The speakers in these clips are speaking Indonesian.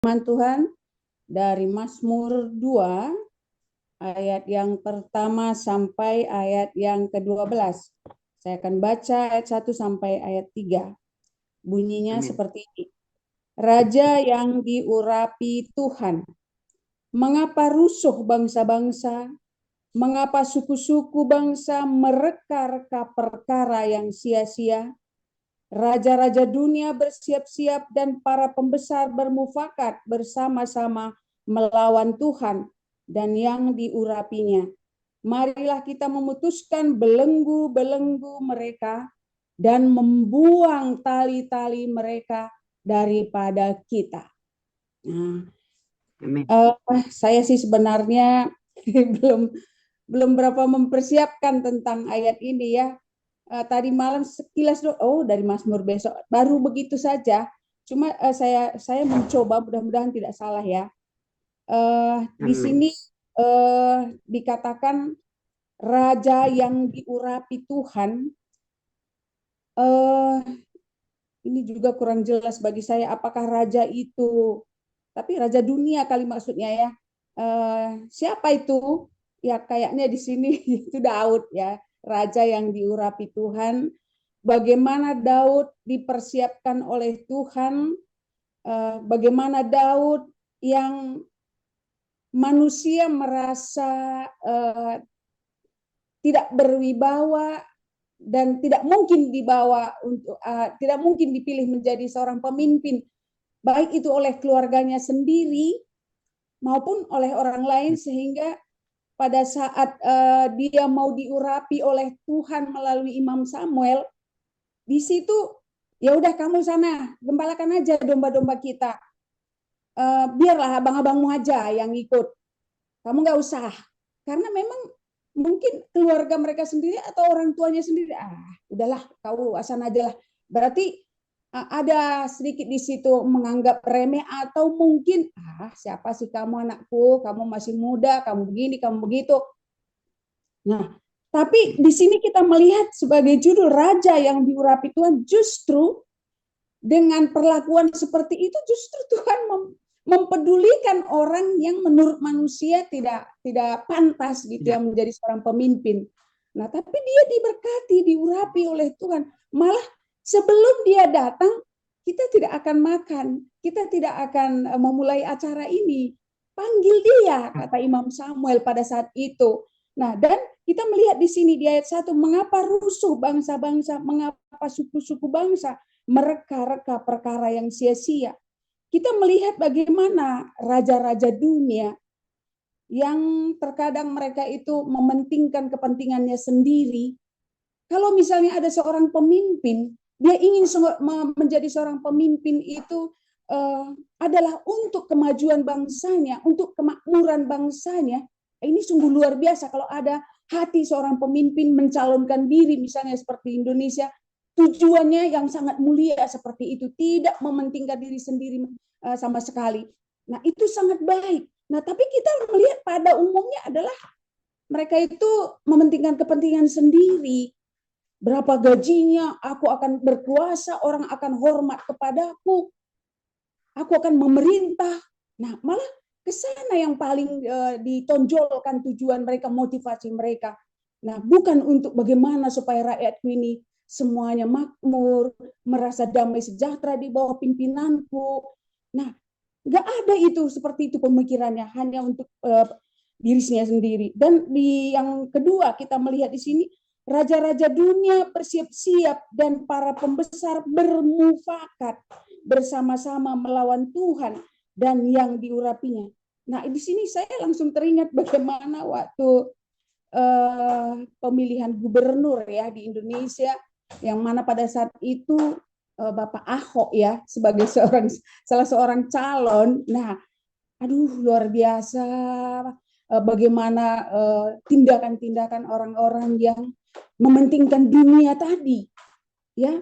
Firman Tuhan dari Mazmur 2 ayat yang pertama sampai ayat yang ke-12. Saya akan baca ayat 1 sampai ayat 3. Bunyinya Amin. seperti ini. Raja yang diurapi Tuhan, mengapa rusuh bangsa-bangsa? Mengapa suku-suku bangsa mereka-reka perkara yang sia-sia? Raja-raja dunia bersiap-siap dan para pembesar bermufakat bersama-sama melawan Tuhan dan yang diurapinya. Marilah kita memutuskan belenggu-belenggu mereka dan membuang tali-tali mereka daripada kita. Nah, saya sih sebenarnya belum berapa mempersiapkan tentang ayat ini ya. Tadi malam sekilas dari Mazmur besok baru begitu saja. Cuma saya mencoba, mudah-mudahan tidak salah ya. Di sini dikatakan raja yang diurapi Tuhan. Ini juga kurang jelas bagi saya apakah raja itu, tapi raja dunia kali maksudnya ya. Siapa itu? Ya kayaknya di sini itu Daud ya, raja yang diurapi Tuhan. Bagaimana Daud dipersiapkan oleh Tuhan, bagaimana Daud yang manusia merasa tidak berwibawa dan tidak mungkin dibawa untuk tidak mungkin dipilih menjadi seorang pemimpin, baik itu oleh keluarganya sendiri maupun oleh orang lain, sehingga pada saat dia mau diurapi oleh Tuhan melalui Imam Samuel, di situ ya udah kamu sana gembalakan aja domba-domba kita, biarlah abang-abangmu aja yang ikut, kamu nggak usah, karena memang mungkin keluarga mereka sendiri atau orang tuanya sendiri, udahlah kau asal aja lah, berarti ada sedikit di situ menganggap remeh atau mungkin siapa sih kamu anakku, kamu masih muda, kamu begini, kamu begitu. Nah, tapi di sini kita melihat sebagai judul raja yang diurapi Tuhan, justru dengan perlakuan seperti itu justru Tuhan mempedulikan orang yang menurut manusia tidak pantas gitu ya menjadi seorang pemimpin. Nah, tapi dia diberkati, diurapi oleh Tuhan. Malah sebelum dia datang, kita tidak akan makan, kita tidak akan memulai acara ini. Panggil dia, kata Imam Samuel pada saat itu. Nah, dan kita melihat di sini di ayat 1, mengapa rusuh bangsa-bangsa, mengapa suku-suku bangsa mereka-reka perkara yang sia-sia. Kita melihat bagaimana raja-raja dunia yang terkadang mereka itu mementingkan kepentingannya sendiri. Kalau misalnya ada seorang pemimpin, dia ingin menjadi seorang pemimpin itu adalah untuk kemajuan bangsanya, untuk kemakmuran bangsanya. Ini sungguh luar biasa kalau ada hati seorang pemimpin mencalonkan diri, misalnya seperti Indonesia, tujuannya yang sangat mulia seperti itu, tidak mementingkan diri sendiri sama sekali. Nah, itu sangat baik. Nah, tapi kita melihat pada umumnya adalah mereka itu mementingkan kepentingan sendiri. Berapa gajinya, aku akan berkuasa, orang akan hormat kepadaku, aku akan memerintah. Nah, malah ke sana yang paling ditonjolkan tujuan mereka, motivasi mereka. Nah, bukan untuk bagaimana supaya rakyatku ini semuanya makmur, merasa damai sejahtera di bawah pimpinanku. Nah, nggak ada itu seperti itu pemikirannya, hanya untuk dirinya sendiri. Dan di yang kedua kita melihat di sini raja-raja dunia bersiap-siap dan para pembesar bermufakat bersama-sama melawan Tuhan dan yang diurapinya. Nah, di sini saya langsung teringat bagaimana waktu pemilihan gubernur ya di Indonesia, yang mana pada saat itu Bapak Ahok ya sebagai salah seorang calon. Nah, aduh luar biasa bagaimana tindakan-tindakan orang-orang yang mementingkan dunia tadi, ya,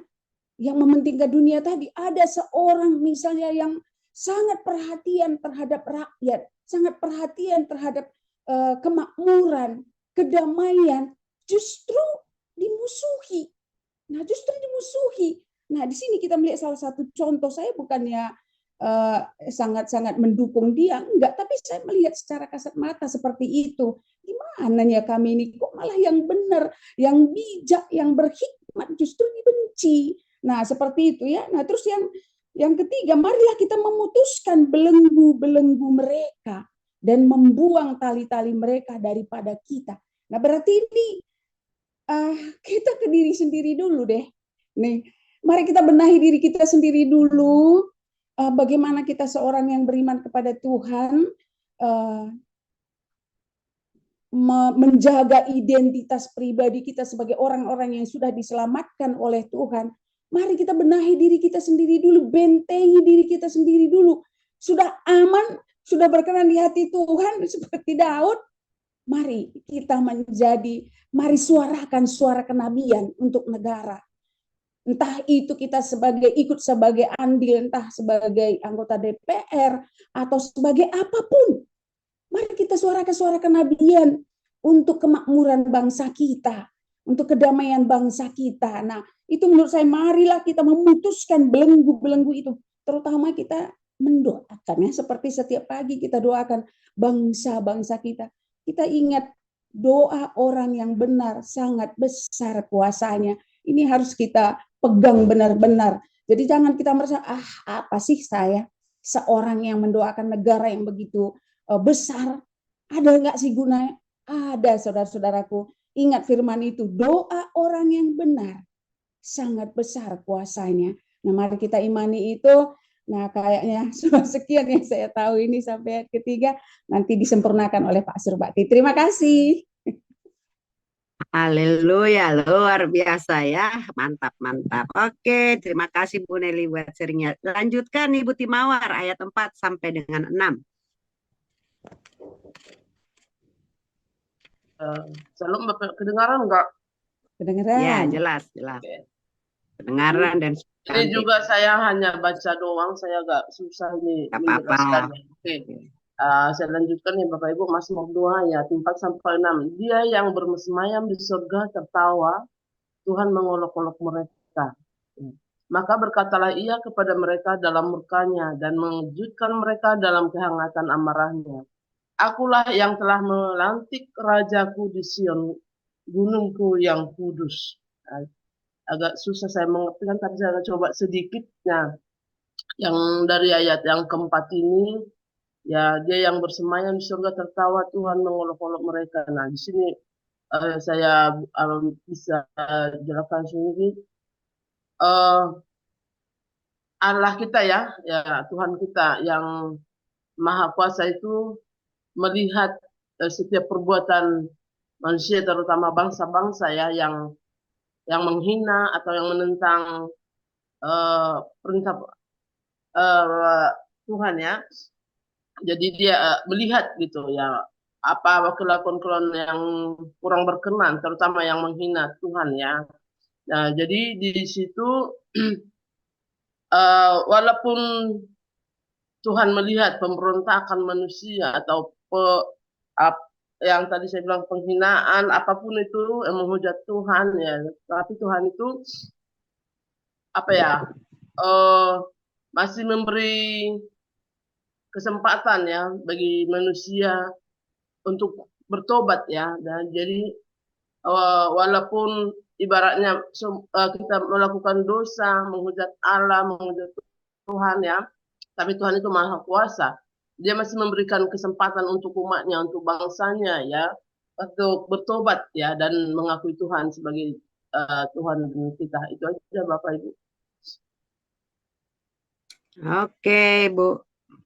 yang mementingkan dunia tadi. Ada seorang misalnya yang sangat perhatian terhadap rakyat, sangat perhatian terhadap kemakmuran, kedamaian, justru dimusuhi. Nah, justru dimusuhi. Nah, di sini kita melihat salah satu contoh, saya bukannya sangat-sangat mendukung dia, enggak, tapi saya melihat secara kasat mata seperti itu. Gimana ya kami ini kok malah yang benar, yang bijak, yang berhikmat justru dibenci. Nah, seperti itu ya. Nah, terus yang ketiga, marilah kita memutuskan belenggu-belenggu mereka dan membuang tali-tali mereka daripada kita. Nah, berarti ini kita ke diri sendiri dulu deh. Nih, mari kita benahi diri kita sendiri dulu. Bagaimana kita seorang yang beriman kepada Tuhan, menjaga identitas pribadi kita sebagai orang-orang yang sudah diselamatkan oleh Tuhan. Mari kita benahi diri kita sendiri dulu, bentengi diri kita sendiri dulu. Sudah aman, sudah berkenan di hati Tuhan seperti Daud. Mari kita mari suarakan suara kenabian untuk negara. Entah itu kita ikut sebagai andil, entah sebagai anggota DPR atau sebagai apapun. Mari kita suarakan suara kenabian untuk kemakmuran bangsa kita, untuk kedamaian bangsa kita. Nah, itu menurut saya marilah kita memutuskan belenggu-belenggu itu. Terutama kita mendoakan ya, seperti setiap pagi kita doakan bangsa-bangsa kita. Kita ingat doa orang yang benar sangat besar kuasanya. Ini harus kita pegang benar-benar. Jadi jangan kita merasa, apa sih saya seorang yang mendoakan negara yang begitu besar, ada nggak sih gunanya? Ada, saudara-saudaraku. Ingat firman itu, doa orang yang benar sangat besar kuasanya. Nah, mari kita imani itu. Nah, kayaknya sekian yang saya tahu ini sampai ayat ketiga, nanti disempurnakan oleh Pak Surbakti. Terima kasih. Haleluya, luar biasa ya. Mantap, mantap. Oke, terima kasih Bu Nelly buat sharingnya. Lanjutkan Ibu Timawar ayat 4 sampai dengan 6. Shalom Bapak, kedengaran enggak? Kedengaran. Ya, jelas. Oke. Kedengaran dan ini juga saya hanya baca doang, saya agak susah nih menjelaskannya. Oke. Saya lanjutkan ya Bapak Ibu, Mazmur 2 ayat 4-6. Dia yang bersemayam di surga tertawa, Tuhan mengolok-olok mereka. Maka berkatalah ia kepada mereka dalam murkanya dan mengejutkan mereka dalam kehangatan amarahnya. Akulah yang telah melantik rajaku di Sion, gunungku yang kudus. Agak susah saya mengertikan, tapi saya coba sedikitnya. Yang dari ayat yang keempat ini, ya dia yang bersemayam di surga tertawa, Tuhan mengolok-olok mereka. Nah di sini saya bisa jelaskan sendiri. Allah kita ya Tuhan kita yang Maha Kuasa itu melihat setiap perbuatan manusia, terutama bangsa-bangsa ya yang menghina atau yang menentang perintah Tuhan ya. Jadi dia melihat gitu ya apa kelakuan-kelakuan yang kurang berkenan, terutama yang menghina Tuhan ya. Nah, jadi di situ walaupun Tuhan melihat pemberontakan manusia atau yang tadi saya bilang penghinaan apapun itu yang menghujat Tuhan ya, tapi Tuhan itu masih memberi kesempatan ya bagi manusia untuk bertobat ya. Dan jadi walaupun ibaratnya kita melakukan dosa, menghujat Allah, menghujat Tuhan ya, tapi Tuhan itu Maha Kuasa. Dia masih memberikan kesempatan untuk umatnya, untuk bangsanya ya, untuk bertobat ya dan mengakui Tuhan sebagai Tuhan kita. Itu aja Bapak Ibu. Oke, Bu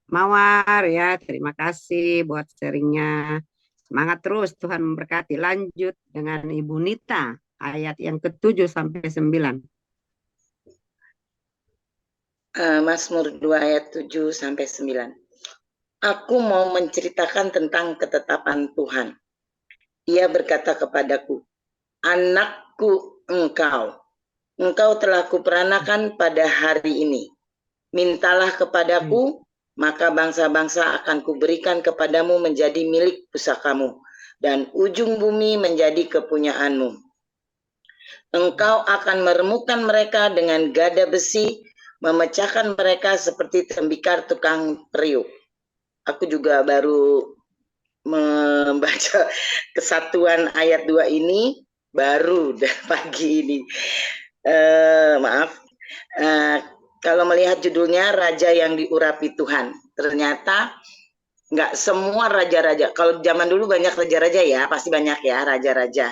Mawar ya, terima kasih buat sharingnya. Semangat terus, Tuhan memberkati. Lanjut dengan Ibu Nita, ayat yang ke-7 sampai 9. Mazmur 2 ayat 7 sampai 9. Aku mau menceritakan tentang ketetapan Tuhan. Ia berkata kepadaku, anakku engkau telah kuperanakan pada hari ini. Mintalah kepadaku, maka bangsa-bangsa akan kuberikan kepadamu menjadi milik pusakamu, dan ujung bumi menjadi kepunyaanmu. Engkau akan meremukkan mereka dengan gada besi, memecahkan mereka seperti tembikar tukang periuk. Aku juga baru membaca kesatuan ayat 2 ini baru pagi ini. Maaf, kalau melihat judulnya Raja yang Diurapi Tuhan, ternyata nggak semua raja-raja. Kalau zaman dulu banyak raja-raja ya, pasti banyak ya raja-raja.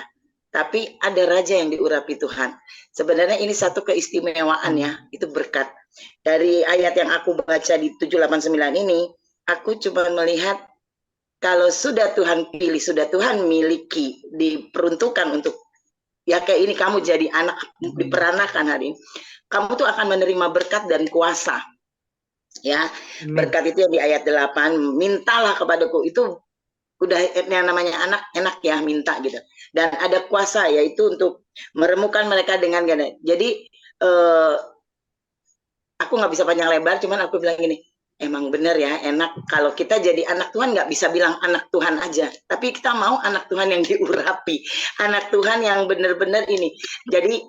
Tapi ada raja yang diurapi Tuhan. Sebenarnya ini satu keistimewaan ya, itu berkat. Dari ayat yang aku baca di 789 ini, aku cuma melihat kalau sudah Tuhan pilih, sudah Tuhan miliki, diperuntukkan untuk, ya kayak ini kamu jadi anak, diperanakan hari ini, kamu tuh akan menerima berkat dan kuasa. Ya, berkat itu yang di ayat 8, mintalah kepadaku, itu udah yang namanya anak enak ya minta gitu, dan ada kuasa yaitu untuk meremukan mereka dengan ganda. Jadi aku nggak bisa panjang lebar, cuman aku bilang gini, emang bener ya enak kalau kita jadi anak Tuhan, nggak bisa bilang anak Tuhan aja, tapi kita mau anak Tuhan yang diurapi, anak Tuhan yang bener-bener ini. Jadi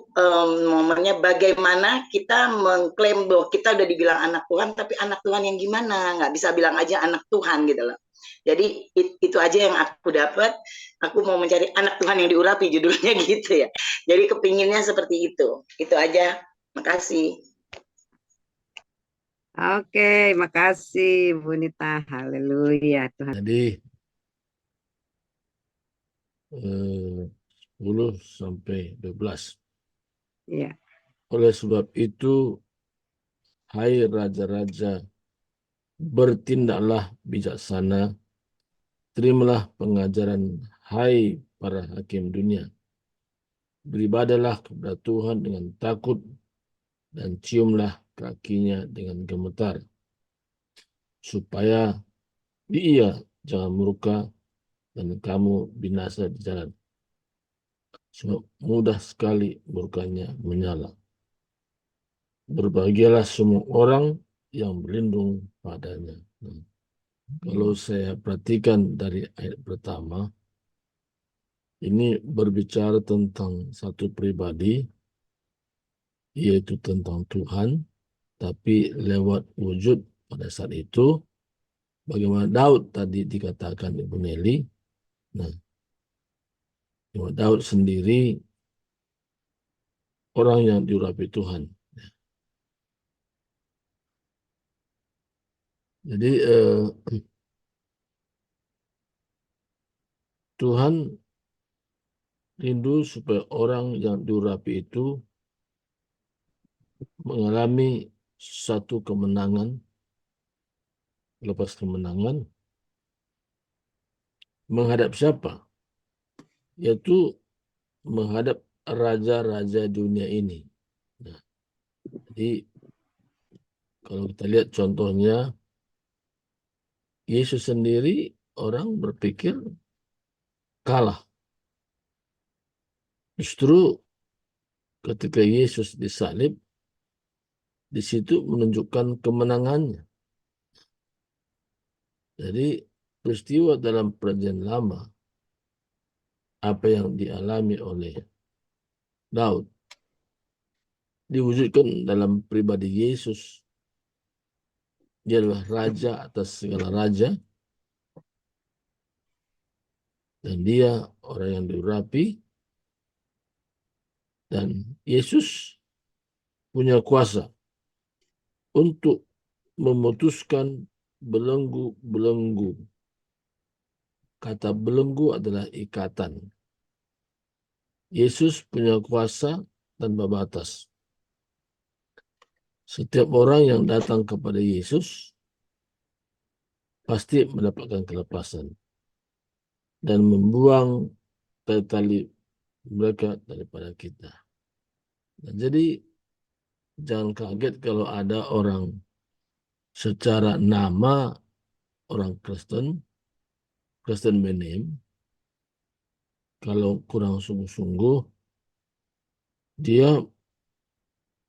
momennya bagaimana kita mengklaim bahwa kita udah dibilang anak Tuhan, tapi anak Tuhan yang gimana, nggak bisa bilang aja anak Tuhan gitu loh. Jadi itu aja yang aku dapat. Aku mau mencari anak Tuhan yang diurapi, judulnya gitu ya. Jadi kepinginnya seperti itu. Itu aja. Makasih. Oke, makasih Bu Nita. Haleluya Tuhan. Jadi 10 sampai 12. Ya. Oleh sebab itu, hai raja-raja, bertindaklah bijaksana, terimalah pengajaran, hai para hakim dunia. Beribadalah kepada Tuhan dengan takut, dan ciumlah kakinya dengan gemetar, supaya Dia jangan murka dan kamu binasa di jalan. Sebab mudah sekali murkanya menyala. Berbahagialah semua orang yang berlindung padanya. Nah, kalau saya perhatikan dari ayat pertama, ini berbicara tentang satu pribadi, yaitu tentang Tuhan, tapi lewat wujud pada saat itu, bagaimana Daud tadi dikatakan Ibu Nelly. Nah, Daud sendiri orang yang diurapi Tuhan. Jadi Tuhan rindu supaya orang yang diurapi itu mengalami satu kemenangan, lepas kemenangan, menghadap siapa? Yaitu menghadap raja-raja dunia ini. Nah, jadi kalau kita lihat contohnya, Yesus sendiri orang berpikir kalah. Justru ketika Yesus disalib, di situ menunjukkan kemenangannya. Jadi peristiwa dalam Perjanjian Lama, apa yang dialami oleh Daud, diwujudkan dalam pribadi Yesus. Dia adalah raja atas segala raja, dan dia orang yang diurapi, dan Yesus punya kuasa untuk memutuskan belenggu-belenggu. Kata belenggu adalah ikatan. Yesus punya kuasa tanpa batas. Setiap orang yang datang kepada Yesus pasti mendapatkan kelepasan dan membuang tali mereka daripada kita. Dan jadi jangan kaget kalau ada orang secara nama orang Kristen name, kalau kurang sungguh-sungguh dia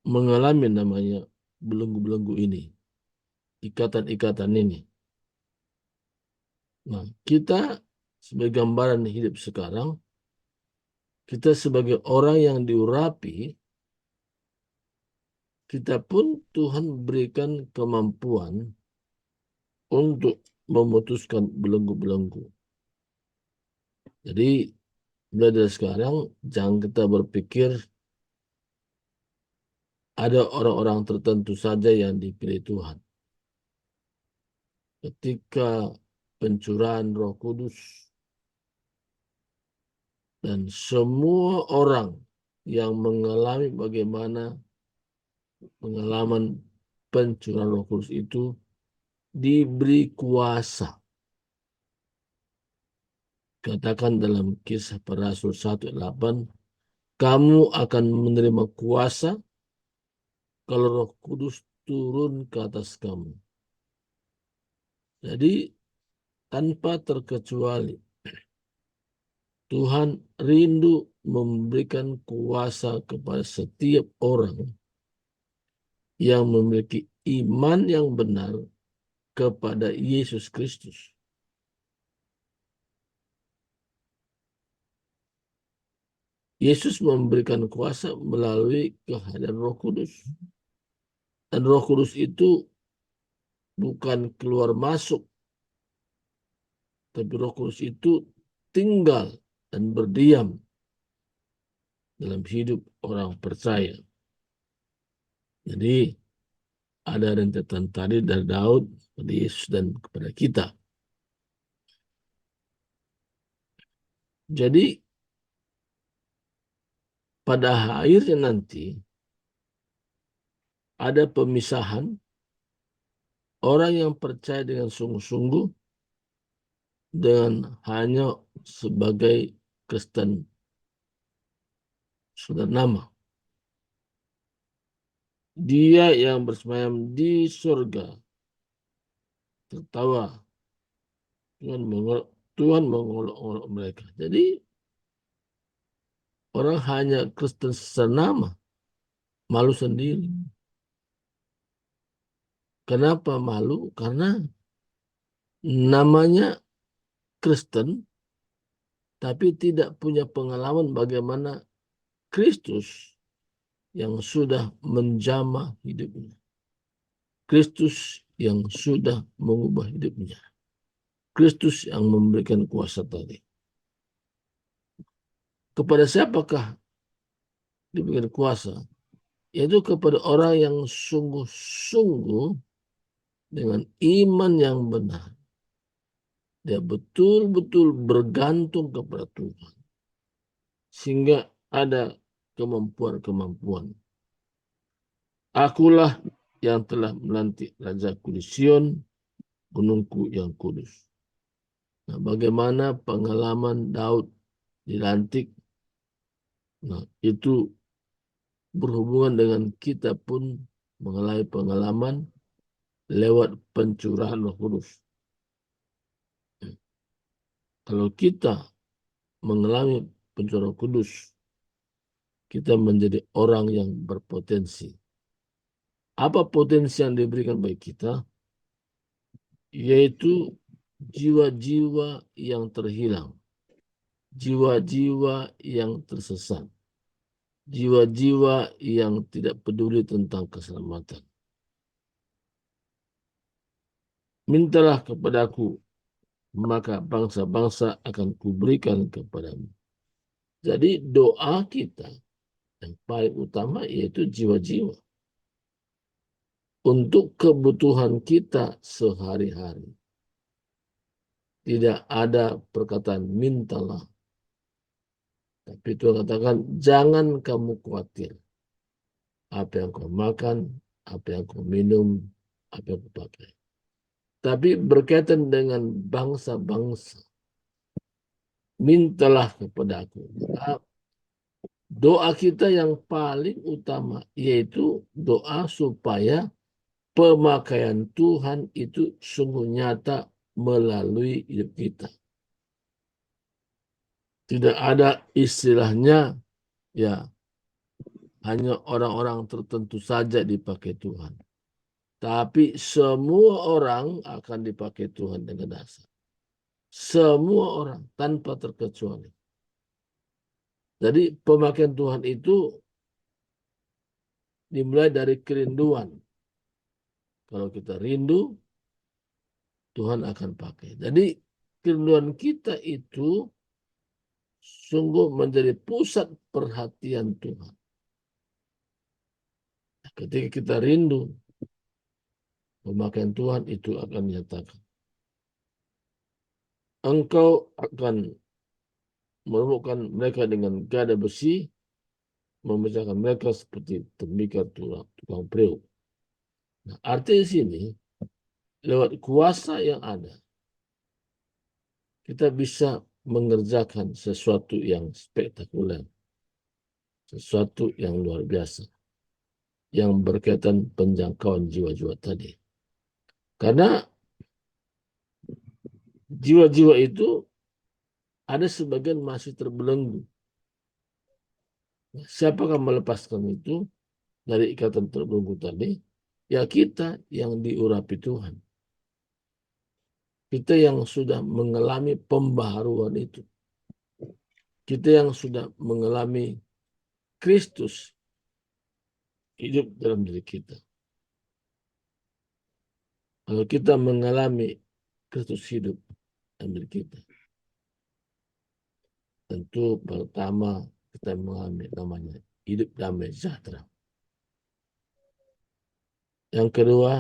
mengalami namanya belenggu-belenggu ini, ikatan-ikatan ini. Nah, kita sebagai gambaran hidup sekarang, kita sebagai orang yang diurapi, kita pun Tuhan berikan kemampuan untuk memutuskan belenggu-belenggu. Jadi mulai dari sekarang jangan kita berpikir ada orang-orang tertentu saja yang dipilih Tuhan. Ketika pencurahan Roh Kudus dan semua orang yang mengalami bagaimana pengalaman pencurahan Roh Kudus itu diberi kuasa. Katakan dalam Kisah Para Rasul 1:8, kamu akan menerima kuasa kalau Roh Kudus turun ke atas kamu. Jadi tanpa terkecuali Tuhan rindu memberikan kuasa kepada setiap orang yang memiliki iman yang benar kepada Yesus Kristus. Yesus memberikan kuasa melalui kehadiran Roh Kudus. Dan Roh Kudus itu bukan keluar masuk, tapi Roh Kudus itu tinggal dan berdiam dalam hidup orang percaya. Jadi ada rentetan tadi dari Daud kepada Yesus dan kepada kita. Jadi pada akhirnya nanti ada pemisahan orang yang percaya dengan sungguh-sungguh dengan hanya sebagai Kristen saudara nama. Dia yang bersemayam di surga tertawa. Tuhan mengolok-olok mereka. Jadi orang hanya Kristen senama, malu sendiri. Kenapa malu? Karena namanya Kristen, tapi tidak punya pengalaman bagaimana Kristus yang sudah menjamah hidupnya. Kristus yang sudah mengubah hidupnya. Kristus yang memberikan kuasa tadi. Kepada siapakah diberikan kuasa? Yaitu kepada orang yang sungguh-sungguh dengan iman yang benar. Dia betul-betul bergantung kepada Tuhan. Sehingga ada kemampuan-kemampuan. Akulah yang telah melantik Rajaku di Sion, gunungku yang kudus. Nah, bagaimana pengalaman Daud dilantik? Nah, itu berhubungan dengan kita pun mengalami pengalaman lewat pencurahan Roh Kudus. Kalau kita mengalami pencurahan Roh Kudus, kita menjadi orang yang berpotensi. Apa potensi yang diberikan bagi kita? Yaitu jiwa-jiwa yang terhilang, jiwa-jiwa yang tersesat, jiwa-jiwa yang tidak peduli tentang keselamatan. Mintalah kepadaku, maka bangsa-bangsa akan kuberikan kepadamu. Jadi doa kita yang paling utama yaitu jiwa-jiwa. Untuk kebutuhan kita sehari-hari. Tidak ada perkataan mintalah. Tapi Tuhan katakan, jangan kamu khawatir. Apa yang kau makan, apa yang kau minum, apa yang kau pakai. Tapi berkaitan dengan bangsa-bangsa. Mintalah kepada aku. Doa kita yang paling utama, yaitu doa supaya pemakaian Tuhan itu sungguh nyata melalui hidup kita. Tidak ada istilahnya ya hanya orang-orang tertentu saja dipakai Tuhan. Tapi semua orang akan dipakai Tuhan dengan dasar. Semua orang tanpa terkecuali. Jadi pemakaian Tuhan itu dimulai dari kerinduan. Kalau kita rindu, Tuhan akan pakai. Jadi kerinduan kita itu sungguh menjadi pusat perhatian Tuhan. Ketika kita rindu, pemakaian Tuhan itu akan nyatakan. Engkau akan menemukan mereka dengan gada besi, memecahkan mereka seperti tembikar tukang priuk. Nah, arti di sini, lewat kuasa yang ada, kita bisa mengerjakan sesuatu yang spektakuler, sesuatu yang luar biasa, yang berkaitan penjangkauan jiwa-jiwa tadi. Karena jiwa-jiwa itu ada sebagian masih terbelenggu. Siapakah melepaskan itu dari ikatan terbelenggu tadi? Ya kita yang diurapi Tuhan. Kita yang sudah mengalami pembaharuan itu. Kita yang sudah mengalami Kristus hidup dalam diri kita. Kalau kita mengalami Kristus hidup dalam diri kita, tentu pertama kita mengalami namanya hidup damai sejahtera. Yang kedua,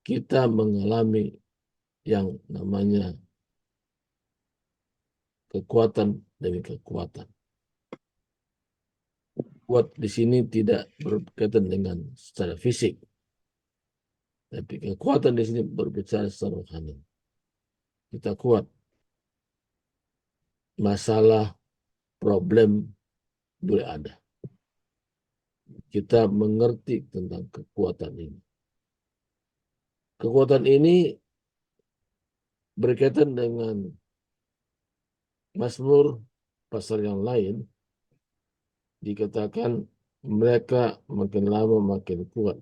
kita mengalami yang namanya kekuatan demi kekuatan. Kuat di sini tidak berkaitan dengan secara fisik, tapi kekuatan di sini berbicara secara rohani. Kita kuat. Masalah, problem boleh ada. Kita mengerti tentang kekuatan ini. Kekuatan ini berkaitan dengan Mazmur pasal yang lain, dikatakan mereka makin lama makin kuat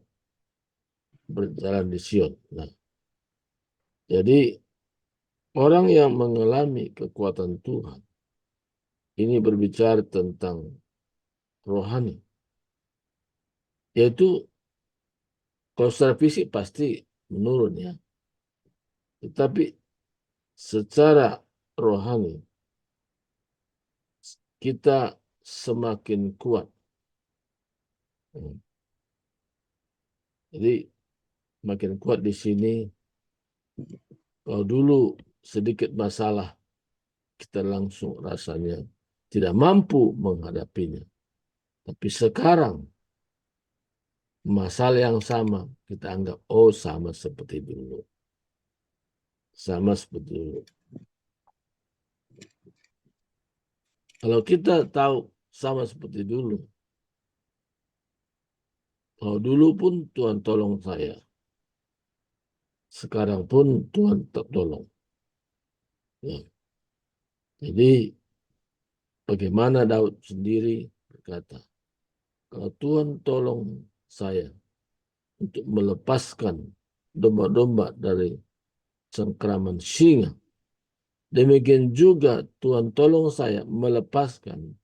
berjalan di Sion. Nah, jadi orang yang mengalami kekuatan Tuhan ini berbicara tentang rohani, yaitu kalau secara fisik pasti menurun ya, tetapi secara rohani kita semakin kuat. Jadi makin kuat di sini. Kalau dulu sedikit masalah kita langsung rasanya tidak mampu menghadapinya. Tapi sekarang masalah yang sama kita anggap sama seperti dulu. Sama seperti dulu. Kalau kita tahu sama seperti dulu, kalau dulu pun Tuhan tolong saya, sekarang pun Tuhan tolong. Ya. Jadi bagaimana Daud sendiri berkata, kalau Tuhan tolong saya untuk melepaskan domba-domba dari cengkraman singa, demikian juga Tuhan tolong saya melepaskan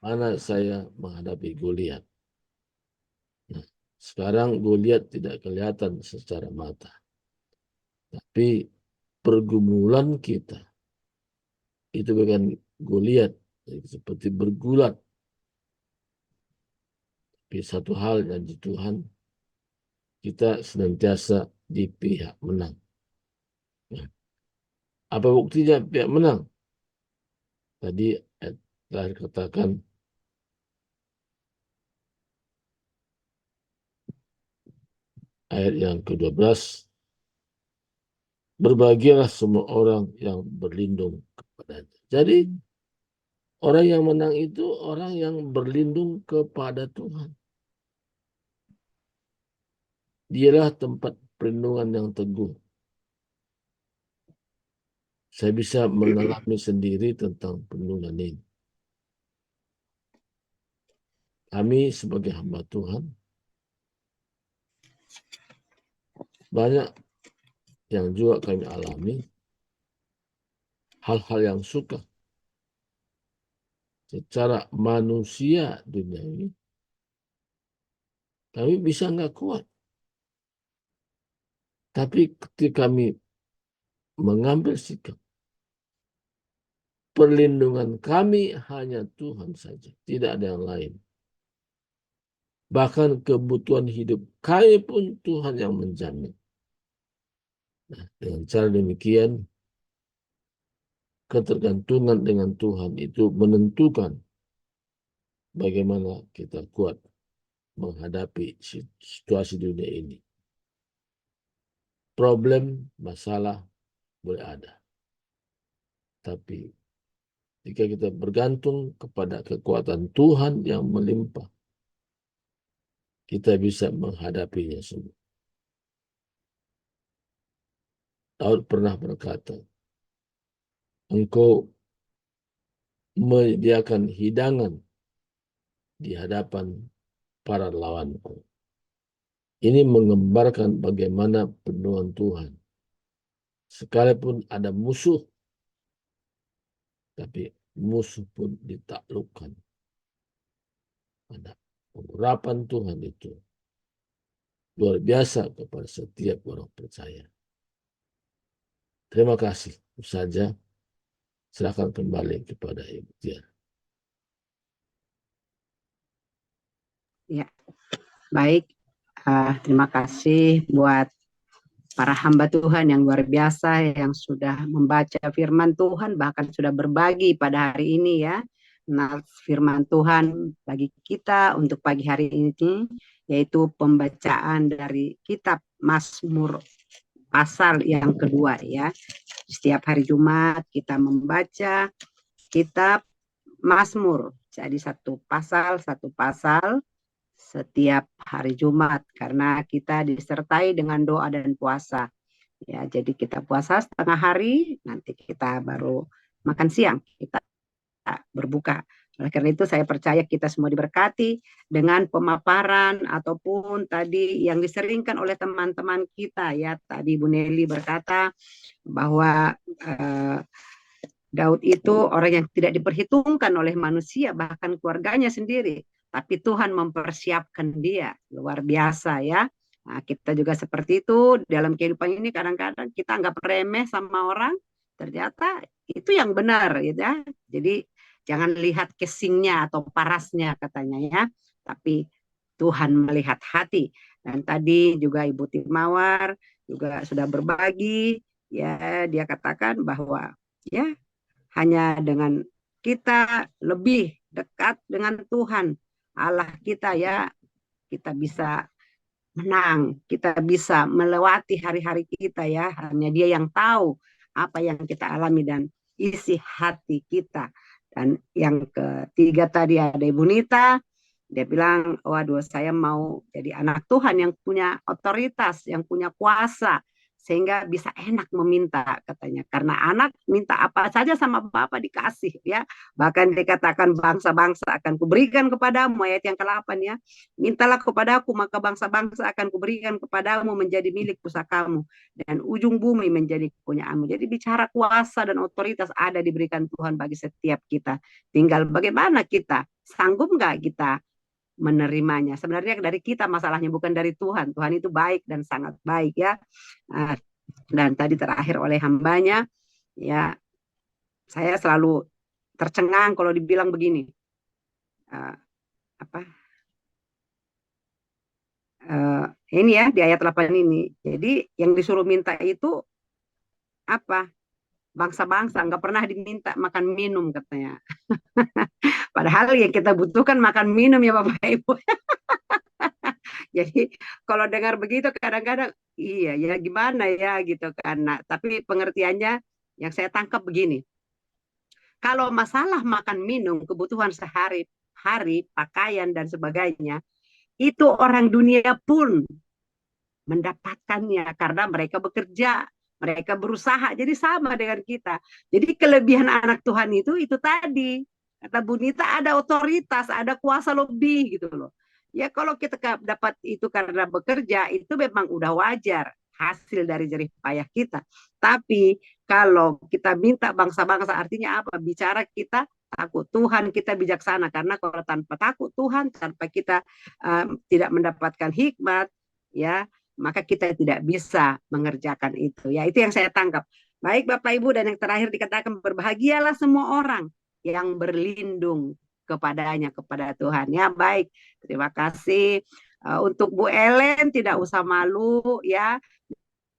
mana saya menghadapi Goliat. Nah, sekarang Goliat tidak kelihatan secara mata. Tapi pergumulan kita itu bukan Goliat, seperti bergulat. Tapi satu hal yang di Tuhan, kita senantiasa di pihak menang. Nah, apa buktinya pihak menang? Tadi telah dikatakan ayat yang ke-12, berbahagialah semua orang yang berlindung kepadanya. Jadi orang yang menang itu orang yang berlindung kepada Tuhan. Dialah tempat perlindungan yang teguh. Saya bisa mengalami sendiri tentang perlindungan ini. Kami sebagai hamba Tuhan, banyak yang juga kami alami, hal-hal yang suka secara manusia dunia ini, kami bisa nggak kuat. Tapi ketika kami mengambil sikap, perlindungan kami hanya Tuhan saja, tidak ada yang lain. Bahkan kebutuhan hidup kami pun Tuhan yang menjamin. Nah, dengan cara demikian, ketergantungan dengan Tuhan itu menentukan bagaimana kita kuat menghadapi situasi dunia ini. Problem, masalah boleh ada. Tapi jika kita bergantung kepada kekuatan Tuhan yang melimpah, kita bisa menghadapinya semua. Daud pernah berkata, Engkau menyediakan hidangan di hadapan para lawanku. Ini menggambarkan bagaimana penuhan Tuhan. Sekalipun ada musuh, tapi musuh pun ditaklukkan. Ada pengurapan Tuhan itu luar biasa kepada setiap orang percaya. Terima kasih. Itu saja. Silakan kembali kepada Ibu Tiar. Ya, baik. Terima kasih buat para hamba Tuhan yang luar biasa yang sudah membaca firman Tuhan, bahkan sudah berbagi pada hari ini ya. Nah, firman Tuhan bagi kita untuk pagi hari ini, yaitu pembacaan dari kitab Mazmur pasal yang kedua ya. Setiap hari Jumat kita membaca kitab Mazmur. Jadi satu pasal setiap hari Jumat karena kita disertai dengan doa dan puasa. Ya, jadi kita puasa setengah hari, nanti kita baru makan siang, kita berbuka. Oleh karena itu saya percaya kita semua diberkati dengan pemaparan ataupun tadi yang diseringkan oleh teman-teman kita ya. Tadi Bu Nelly berkata bahwa Daud itu orang yang tidak diperhitungkan oleh manusia, bahkan keluarganya sendiri. Tapi Tuhan mempersiapkan dia. Luar biasa ya. Nah, kita juga seperti itu. Dalam kehidupan ini kadang-kadang kita anggap remeh sama orang. Ternyata itu yang benar. Ya. Jadi jangan lihat casingnya atau parasnya katanya ya. Tapi Tuhan melihat hati. Dan tadi juga Ibu Timawar juga sudah berbagi. Ya, dia katakan bahwa ya hanya dengan kita lebih dekat dengan Tuhan Allah kita ya, kita bisa menang, kita bisa melewati hari-hari kita ya. Hanya Dia yang tahu apa yang kita alami dan isi hati kita. Dan yang ketiga tadi ada Ibu Nita, dia bilang, waduh saya mau jadi anak Tuhan yang punya otoritas, yang punya kuasa, sehingga bisa enak meminta katanya. Karena anak minta apa saja sama Bapa dikasih ya. Bahkan dikatakan bangsa-bangsa akan kuberikan kepadamu, ayat yang ke-8 ya. Mintalah kepadaku maka bangsa-bangsa akan kuberikan kepadamu menjadi milik pusakamu dan ujung bumi menjadi kepunyaanmu. Jadi bicara kuasa dan otoritas ada diberikan Tuhan bagi setiap kita. Tinggal bagaimana kita, sanggup nggak kita menerimanya. Sebenarnya dari kita masalahnya, bukan dari Tuhan. Tuhan itu baik dan sangat baik ya. Dan tadi terakhir oleh hambanya, ya saya selalu tercengang kalau dibilang begini. Ini ya di ayat 8 ini. Jadi yang disuruh minta itu apa? Bangsa-bangsa, nggak pernah diminta makan minum katanya. Padahal yang kita butuhkan makan minum ya Bapak Ibu. Jadi kalau dengar begitu kadang-kadang iya ya gimana ya gitu kan. Nah, tapi pengertiannya yang saya tangkap begini. Kalau masalah makan minum, kebutuhan sehari-hari, pakaian dan sebagainya, itu orang dunia pun mendapatkannya karena mereka bekerja, mereka berusaha. Jadi sama dengan kita. Jadi kelebihan anak Tuhan itu tadi. Kata Bu Nita ada otoritas, ada kuasa lebih gitu loh. Ya kalau kita dapat itu karena bekerja itu memang udah wajar. hasil dari jerih payah kita. Tapi kalau kita minta bangsa-bangsa, artinya apa? Bicara kita takut Tuhan, kita bijaksana. Karena kalau tanpa takut Tuhan, tanpa kita tidak mendapatkan hikmat, ya, maka kita tidak bisa mengerjakan itu. Ya, itu yang saya tangkap. Baik Bapak Ibu, dan yang terakhir dikatakan berbahagialah semua orang yang berlindung kepadanya, kepada Tuhan. Ya, baik. Terima kasih. Untuk Bu Ellen tidak usah malu ya.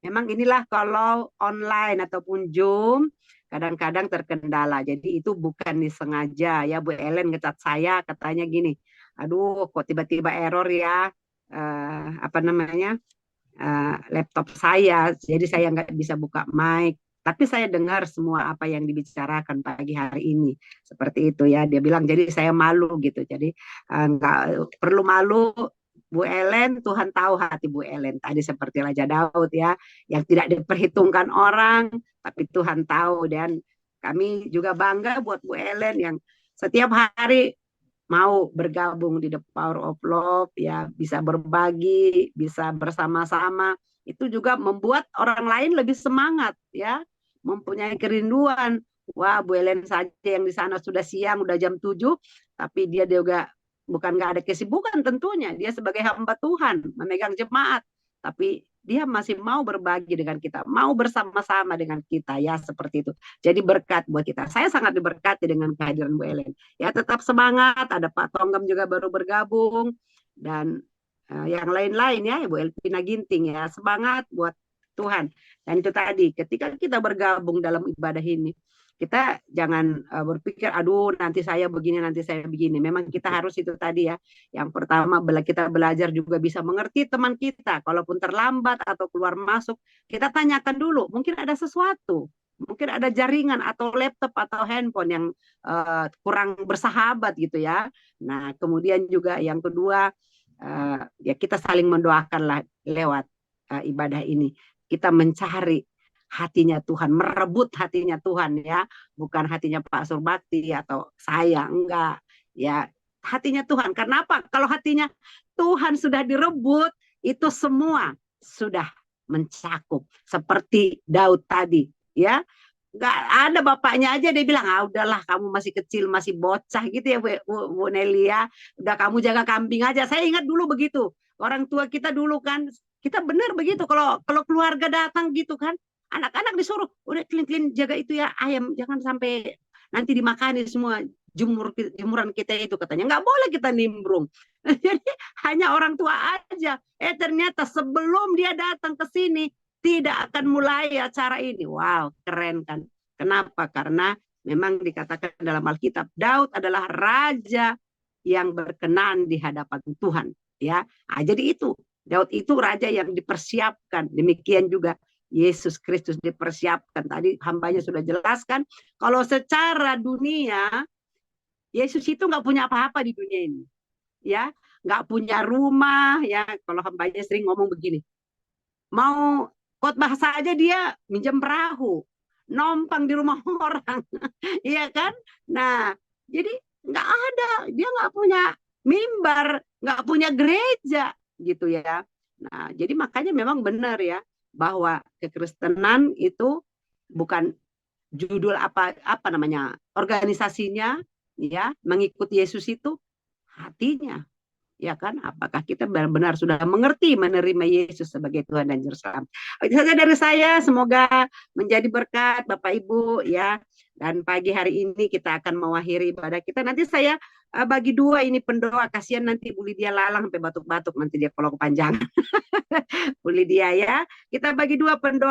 Memang inilah kalau online ataupun Zoom kadang-kadang terkendala. Jadi itu bukan disengaja ya. Bu Ellen ngecat saya katanya gini, aduh kok tiba-tiba error ya, laptop saya. Jadi saya nggak bisa buka mic. Tapi saya dengar semua apa yang dibicarakan pagi hari ini. Seperti itu ya. Dia bilang jadi saya malu gitu. Jadi nggak perlu malu. Bu Ellen, Tuhan tahu hati Bu Ellen. Tadi seperti Raja Daud ya, yang tidak diperhitungkan orang, tapi Tuhan tahu. Dan kami juga bangga buat Bu Ellen yang setiap hari mau bergabung di The Power of Love, ya, bisa berbagi, bisa bersama-sama. Itu juga membuat orang lain lebih semangat, ya, mempunyai kerinduan. Wah, Bu Ellen saja yang di sana sudah siang, udah jam 7, tapi dia juga bukan nggak ada kesibukan tentunya. Dia sebagai hamba Tuhan, memegang jemaat. Tapi dia masih mau berbagi dengan kita, mau bersama-sama dengan kita, ya, seperti itu. Jadi berkat buat kita. Saya sangat diberkati dengan kehadiran Bu Ellen. Ya, tetap semangat. Ada Pak Tonggam juga baru bergabung. Dan yang lain-lain ya, Bu Elvina Ginting ya. Semangat buat Tuhan. Dan itu tadi, ketika kita bergabung dalam ibadah ini, kita jangan berpikir, aduh nanti saya begini, nanti saya begini. Memang kita harus itu tadi ya. Yang pertama, kita belajar juga bisa mengerti teman kita. Kalaupun terlambat atau keluar masuk, kita tanyakan dulu. Mungkin ada sesuatu. Mungkin ada jaringan atau laptop atau handphone yang kurang bersahabat gitu ya. Nah, kemudian juga yang kedua, ya kita saling mendoakanlah lewat ibadah ini. Kita mencari hatinya Tuhan, merebut hatinya Tuhan ya, bukan hatinya Pak Surbakti atau saya, enggak ya, hatinya Tuhan. Karena apa? Kalau hatinya Tuhan sudah direbut, itu semua sudah mencakup. Seperti Daud tadi ya, nggak ada bapaknya aja dia bilang, ah udahlah kamu masih kecil, masih bocah gitu ya Bu Nelia, udah kamu jaga kambing aja. Saya ingat dulu begitu, orang tua kita dulu kan, kita benar begitu, kalau keluarga datang gitu kan, anak-anak disuruh, udah clean jaga itu ya ayam, jangan sampai nanti dimakani semua jemuran kita itu, katanya nggak boleh kita nimbrung. Jadi hanya orang tua aja. Ternyata sebelum dia datang ke sini tidak akan mulai acara ini. Wow, keren kan? Kenapa? Karena memang dikatakan dalam Alkitab, Daud adalah raja yang berkenan di hadapan Tuhan. Ya, nah, jadi itu Daud itu raja yang dipersiapkan. Demikian juga Yesus Kristus dipersiapkan. Tadi hambanya sudah jelaskan, kalau secara dunia Yesus itu nggak punya apa-apa di dunia ini, ya, nggak punya rumah, ya. Kalau hambanya sering ngomong begini, mau khotbah saja dia minjem perahu, numpang di rumah orang, iya kan? Nah, jadi nggak ada, dia nggak punya mimbar, nggak punya gereja, gitu ya. Nah, jadi makanya memang benar ya, bahwa kekristenan itu bukan judul apa namanya organisasinya ya, mengikuti Yesus itu hatinya, ya kan? Apakah kita benar-benar sudah mengerti menerima Yesus sebagai Tuhan dan Juru Selamat? Itu saja dari saya, semoga menjadi berkat Bapak Ibu ya. Dan pagi hari ini kita akan mengakhiri ibadah kita. Nanti saya bagi dua ini pendoa, kasihan nanti Bu Lydia lalang sampai batuk-batuk nanti dia kalau kepanjangan. Bu Lydia ya, kita bagi dua pendoa.